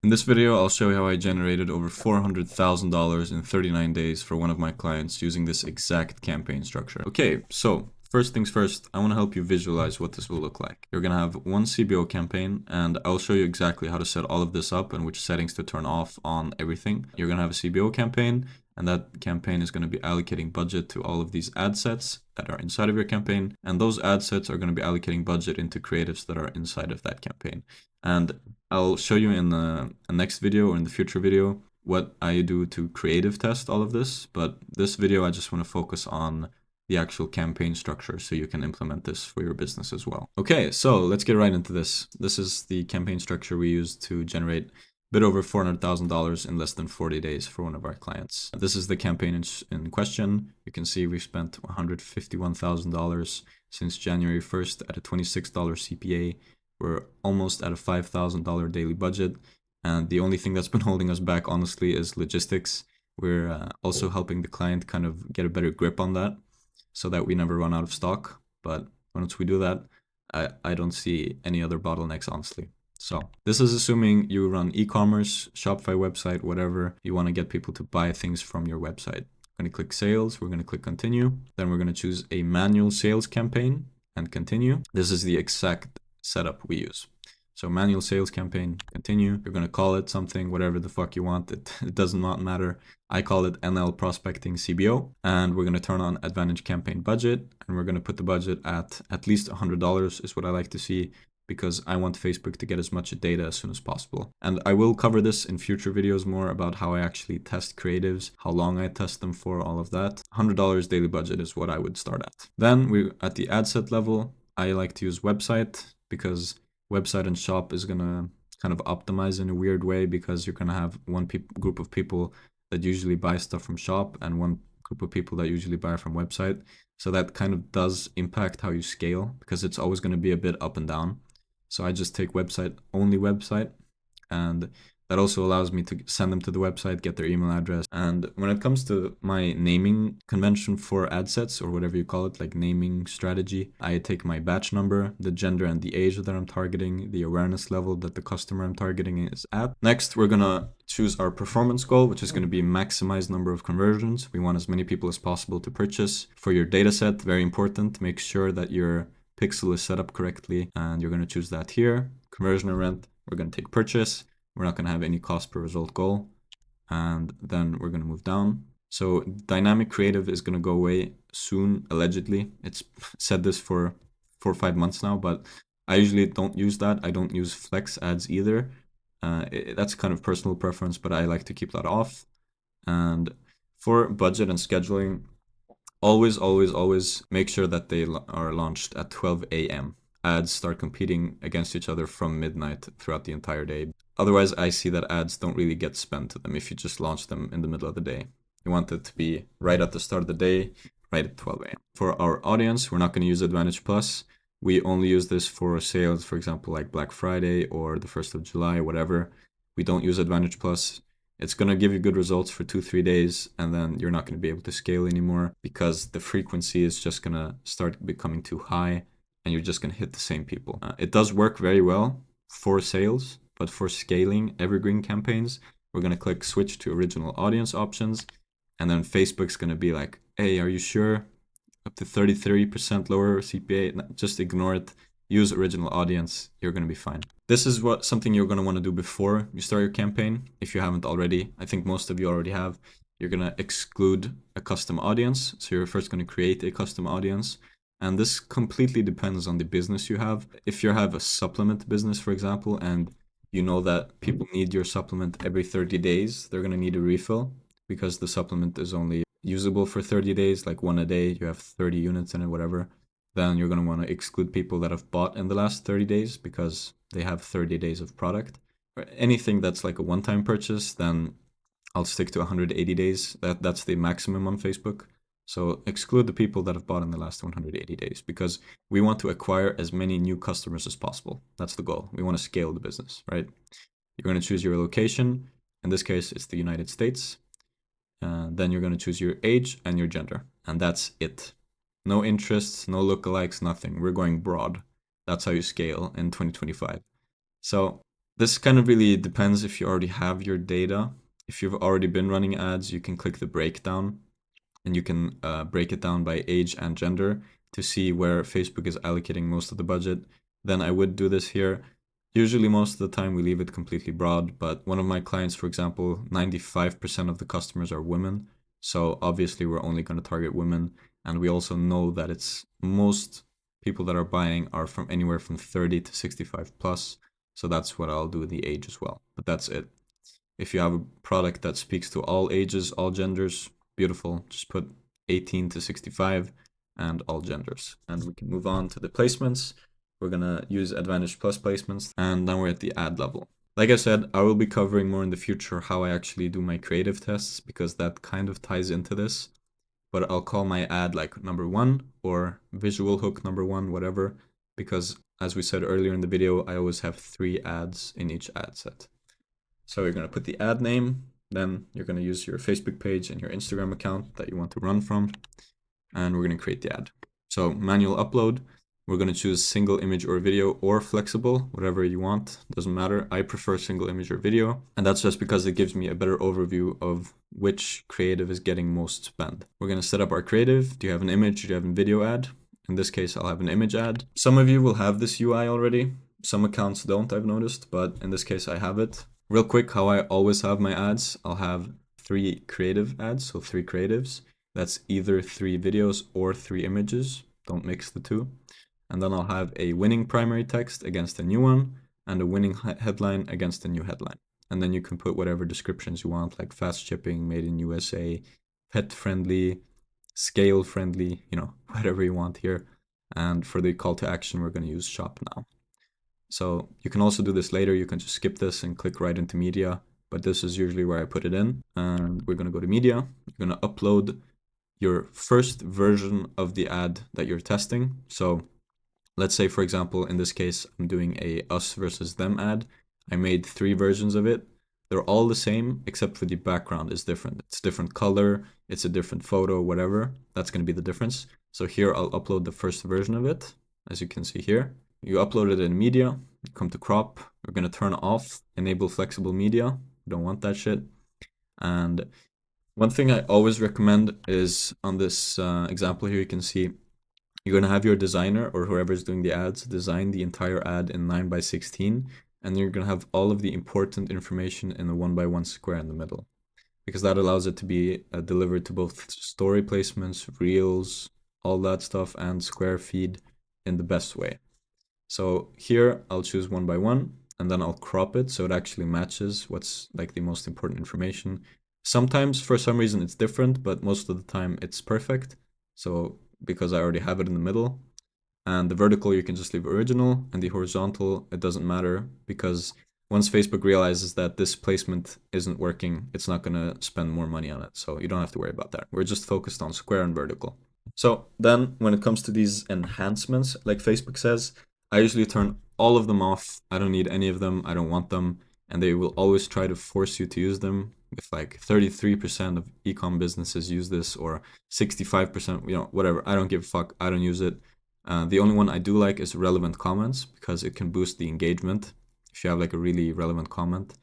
In this video, I'll show you how I generated over $400,000 in 39 days for one of my clients using this exact campaign structure. Okay, so first things first, I want to help you visualize what this will look like. You're going to have one CBO campaign, and I'll show you exactly how to set all of this up and which settings to turn off on everything. You're going to have a CBO campaign, and that campaign is going to be allocating budget to all of these ad sets that are inside of your campaign, and those ad sets are going to be allocating budget into creatives that are inside of that campaign. And I'll show you in the next video or in the future video what I do to creative test all of this, but this video I just want to focus on the actual campaign structure so you can implement this for your business as well. Okay, so let's get right into this. This is the campaign structure we use to generate a bit over $400,000 in less than 40 days for one of our clients. This is the campaign in question. You can see we've spent $151,000 since January 1st at a $26 CPA. We're almost at a $5,000 daily budget. And the only thing that's been holding us back, honestly, is logistics. We're also helping the client kind of get a better grip on that so that we never run out of stock. But once we do that, I don't see any other bottlenecks, honestly. So this is assuming you run e-commerce, Shopify website, whatever. You want to get people to buy things from your website. We're going to click sales. We're going to click continue. Then we're going to choose a manual sales campaign and continue. This is the exact setup we use. So manual sales campaign, continue. You're going to call it something, whatever the fuck you want. It does not matter. I call it NL Prospecting CBO. And we're going to turn on Advantage Campaign Budget. And we're going to put the budget at least $100 is what I like to see, because I want Facebook to get as much data as soon as possible. And I will cover this in future videos more about how I actually test creatives, how long I test them for, all of that. $100 daily budget is what I would start at. Then we at the ad set level, I like to use website, because website and shop is going to kind of optimize in a weird way, because you're going to have one group of people that usually buy stuff from shop and one group of people that usually buy from website. So that kind of does impact how you scale, because it's always going to be a bit up and down. So I just take only website, and that also allows me to send them to the website, get their email address. And when it comes to my naming convention for ad sets, or whatever you call it, like naming strategy, I take my batch number, the gender and the age that I'm targeting, the awareness level that the customer I'm targeting is at. Next, we're going to choose our performance goal, which is going to be maximize number of conversions. We want as many people as possible to purchase. For your data set, very important, make sure that your pixel is set up correctly, and you're going to choose that here. Conversion and rent, we're going to take purchase. We're not going to have any cost per result goal. And then we're going to move down. So dynamic creative is going to go away soon, allegedly. It's said this for 4 or 5 months now, but I usually don't use that. I don't use flex ads either. That's kind of personal preference, but I like to keep that off. And for budget and scheduling, always make sure that they are launched at 12 a.m. Ads start competing against each other from midnight throughout the entire day. Otherwise, I see that ads don't really get spent to them if you just launch them in the middle of the day. You want it to be right at the start of the day, right at 12 a.m. For our audience, we're not going to use Advantage Plus. We only use this for sales, for example, like Black Friday or the 1st of July, whatever. We don't use Advantage Plus. It's going to give you good results for 2-3 days, and then you're not going to be able to scale anymore, because the frequency is just going to start becoming too high, and you're just going to hit the same people. It does work very well for sales, but for scaling evergreen campaigns, we're going to click switch to original audience options. And then Facebook's going to be like, hey, are you sure? Up to 33% lower CPA. Just ignore it. Use original audience. You're going to be fine. This is something you're going to want to do before you start your campaign, if you haven't already. I think most of you already have. You're going to exclude a custom audience. So you're first going to create a custom audience. And this completely depends on the business you have. If you have a supplement business, for example, and you know that people need your supplement every 30 days, they're going to need a refill, because the supplement is only usable for 30 days, like one a day. You have 30 units in it, whatever. Then you're going to want to exclude people that have bought in the last 30 days because they have 30 days of product. Or anything that's like a one-time purchase, then I'll stick to 180 days. That's the maximum on Facebook. So exclude the people that have bought in the last 180 days, because we want to acquire as many new customers as possible. That's the goal. We want to scale the business, right? You're going to choose your location. In this case, it's the United States. Then you're going to choose your age and your gender. And that's it. No interests, no lookalikes, nothing. We're going broad. That's how you scale in 2025. So This kind of really depends if you already have your data. If you've already been running ads, you can click the breakdown and you can break it down by age and gender to see where Facebook is allocating most of the budget. Then I would do this here. Usually most of the time we leave it completely broad, but one of my clients, for example, 95% of the customers are women. So obviously we're only going to target women. And we also know that it's most people that are buying are from anywhere from 30 to 65 plus. So that's what I'll do the age as well. But that's it. If you have a product that speaks to all ages, all genders, beautiful. Just put 18 to 65 and all genders. And we can move on to the placements. We're gonna use Advantage Plus placements, and now we're at the ad level. Like I said, I will be covering more in the future how I actually do my creative tests, because that kind of ties into this. But I'll call my ad like number 1 or visual hook number 1, whatever, because as we said earlier in the video, I always have 3 ads in each ad set. So you're going to put the ad name, then you're going to use your Facebook page and your Instagram account that you want to run from, and we're going to create the ad. So manual upload, we're going to choose single image or video or flexible, whatever you want, doesn't matter. I prefer single image or video, and that's just because it gives me a better overview of which creative is getting most spend. We're going to set up our creative. Do you have an image? Do you have a video ad? In this case, I'll have an image ad. Some of you will have this UI already. Some accounts don't, I've noticed, but in this case, I have it. Real quick, how I always have my ads, I'll have 3 creative ads, so 3 creatives. That's either 3 videos or 3 images. Don't mix the two. And then I'll have a winning primary text against a new one and a winning headline against a new headline. And then you can put whatever descriptions you want, like fast shipping, made in USA, pet friendly, scale friendly, whatever you want here. And for the call to action, we're going to use shop now. So you can also do this later. You can just skip this and click right into media, but this is usually where I put it in. And we're going to go to media. You're going to upload your first version of the ad that you're testing. So let's say, for example, in this case, I'm doing a us versus them ad. I made 3 versions of it. They're all the same, except for the background is different. It's different color, it's a different photo, whatever. That's going to be the difference. So here I'll upload the first version of it, as you can see here. You upload it in media, come to crop, we're going to turn off, enable flexible media. We don't want that shit. And one thing I always recommend is on this example here, you can see you're going to have your designer or whoever's doing the ads design the entire ad in 9x16, and you're going to have all of the important information in a 1x1 square in the middle, because that allows it to be delivered to both story placements, reels, all that stuff, and square feed in the best way. So here I'll choose 1x1 and then I'll crop it so it actually matches what's like the most important information. Sometimes for some reason it's different, but most of the time it's perfect. So because I already have it in the middle, and the vertical you can just leave original, and the horizontal it doesn't matter, because once Facebook realizes that this placement isn't working, it's not going to spend more money on it. So you don't have to worry about that. We're just focused on square and vertical. So then when it comes to these enhancements, like Facebook says, I usually turn all of them off. I don't need any of them. I don't want them. And they will always try to force you to use them. With like 33% of e-com businesses use this, or 65%, whatever. I don't give a fuck. I don't use it. The only one I do like is relevant comments, because it can boost the engagement if you have like a really relevant comment.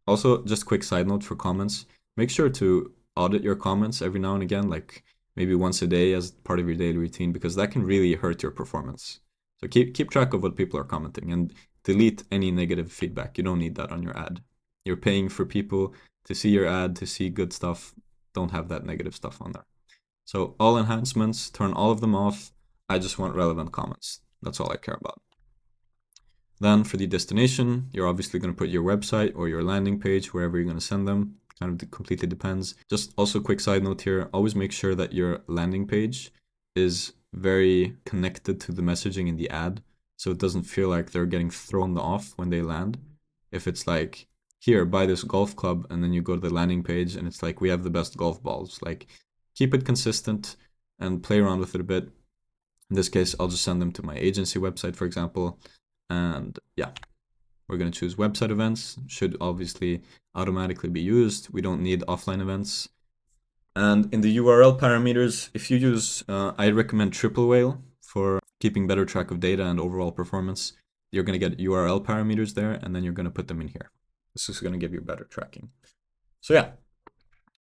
Also, just quick side note for comments, make sure to audit your comments every now and again, like maybe once a day as part of your daily routine, because that can really hurt your performance. So keep track of what people are commenting and delete any negative feedback. You don't need that on your ad. You're paying for people to see your ad, to see good stuff. Don't have that negative stuff on there. So all enhancements, turn all of them off. I just want relevant comments. That's all I care about. Then for the destination, you're obviously going to put your website or your landing page, wherever you're going to send them. Kind of completely depends. Just also quick side note here, always make sure that your landing page is very connected to the messaging in the ad, so it doesn't feel like they're getting thrown off when they land. If it's like, here, buy this golf club, and then you go to the landing page and it's like, we have the best golf balls. Like, keep it consistent and play around with it a bit. In this case, I'll just send them to my agency website, for example. And yeah, we're going to choose website events. Should obviously automatically be used. We don't need offline events. And in the URL parameters, if you use, I recommend Triple Whale for keeping better track of data and overall performance. you're going to get URL parameters there, and then you're going to put them in here. This is going to give you better tracking. So yeah,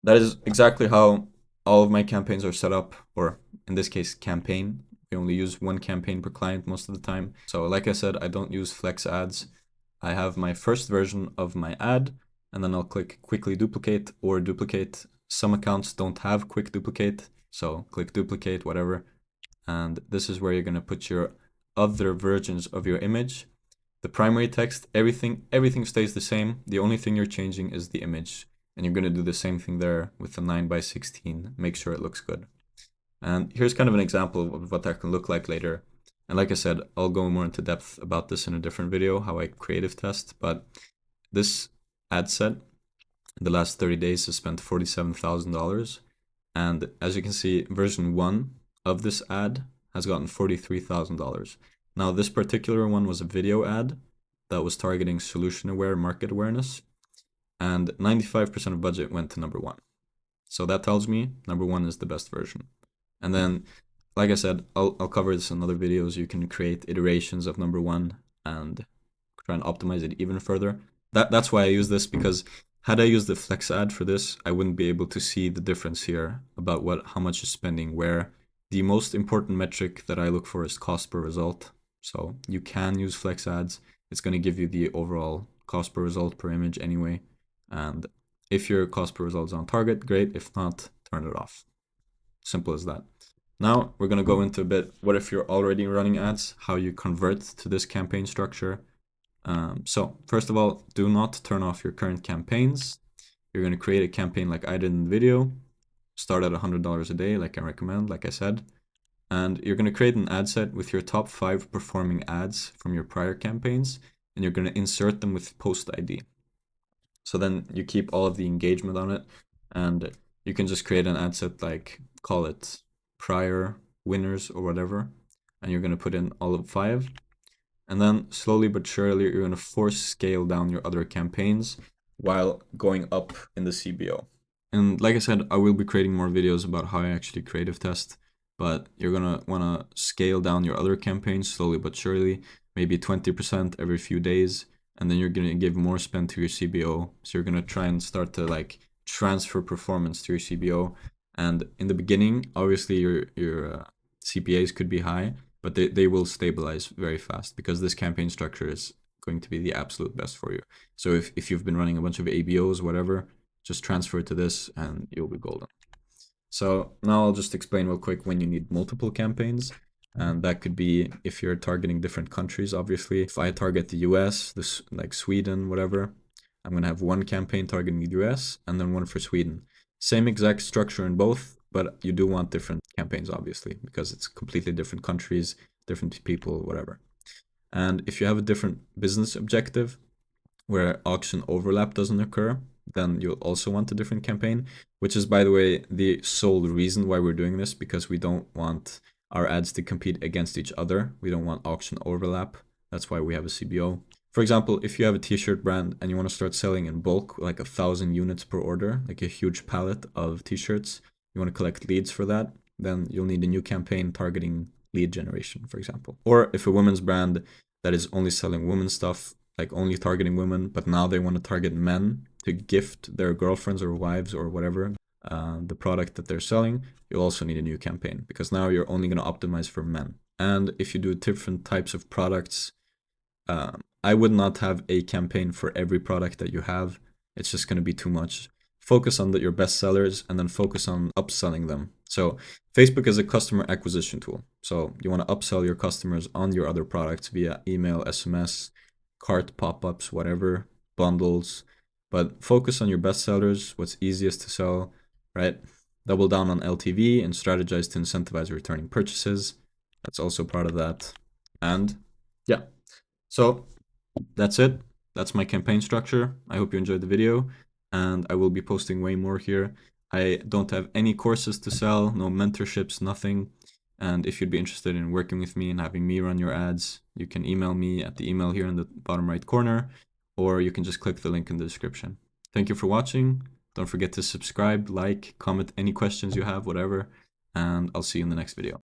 that is exactly how all of my campaigns are set up, or in this case, campaign. We only use one campaign per client most of the time. So like I said, I don't use flex ads. I have my first version of my ad, and then I'll click quickly duplicate or duplicate. Some accounts don't have quick duplicate, so click duplicate, whatever. And this is where you're going to put your other versions of your image. The primary text, everything stays the same. The only thing you're changing is the image. And you're going to do the same thing there with the 9:16. Make sure it looks good. And here's kind of an example of what that can look like later. And like I said, I'll go more into depth about this in a different video, how I creative test. But this ad set, the last 30 days, has spent $47,000. And as you can see, version 1 of this ad has gotten $43,000. Now, this particular one was a video ad that was targeting solution-aware market awareness, and 95% of budget went to number 1. So that tells me number 1 is the best version. And then, like I said, I'll cover this in other videos. You can create iterations of number 1 and try and optimize it even further. That's why I use this, because had I used the flex ad for this, I wouldn't be able to see the difference here about how much is spending where. The most important metric that I look for is cost per result. So you can use flex ads. It's going to give you the overall cost per result per image anyway. And if your cost per result is on target, great. If not, turn it off. Simple as that. Now we're going to go into a bit, what if you're already running ads, how you convert to this campaign structure. So first of all, do not turn off your current campaigns. You're going to create a campaign like I did in the video. Start at $100 a day, like I recommend, like I said. And you're going to create an ad set with your top 5 performing ads from your prior campaigns, and you're going to insert them with post ID. So then you keep all of the engagement on it, and you can just create an ad set, like call it prior winners or whatever, and you're going to put in all of 5. And then slowly but surely, you're going to force scale down your other campaigns while going up in the CBO. And like I said, I will be creating more videos about how I actually creative test, but you're going to want to scale down your other campaigns slowly but surely, maybe 20% every few days, and then you're going to give more spend to your CBO. So you're going to try and start to like transfer performance to your CBO. And in the beginning, obviously your CPAs could be high, but they will stabilize very fast because this campaign structure is going to be the absolute best for you. So if you've been running a bunch of ABOs, whatever, just transfer it to this and you'll be golden. So now I'll just explain real quick when you need multiple campaigns. And that could be if you're targeting different countries, obviously. If I target the US, like Sweden, whatever, I'm going to have one campaign targeting the US and then one for Sweden. Same exact structure in both, but you do want different campaigns, obviously, because it's completely different countries, different people, whatever. And if you have a different business objective where auction overlap doesn't occur, then you'll also want a different campaign, which is, by the way, the sole reason why we're doing this, because we don't want our ads to compete against each other. We don't want auction overlap. That's why we have a CBO. For example, if you have a t-shirt brand and you want to start selling in bulk, like 1,000 units per order, like a huge pallet of t-shirts, you want to collect leads for that, then you'll need a new campaign targeting lead generation, for example. Or if a women's brand that is only selling women's stuff, like only targeting women, but now they want to target men to gift their girlfriends or wives or whatever the product that they're selling, you'll also need a new campaign because now you're only going to optimize for men. And if you do different types of products, I would not have a campaign for every product that you have. It's just going to be too much. Focus on your best sellers and then focus on upselling them. So Facebook is a customer acquisition tool. So you want to upsell your customers on your other products via email, SMS, cart pop-ups, whatever, bundles. But focus on your best sellers, what's easiest to sell, right? Double down on LTV and strategize to incentivize returning purchases. That's also part of that. And yeah, so that's it. That's my campaign structure. I hope you enjoyed the video, and I will be posting way more here. I don't have any courses to sell, no mentorships, nothing. And if you'd be interested in working with me and having me run your ads, you can email me at the email here in the bottom right corner, or you can just click the link in the description. Thank you for watching. Don't forget to subscribe, like, comment any questions you have, whatever, and I'll see you in the next video.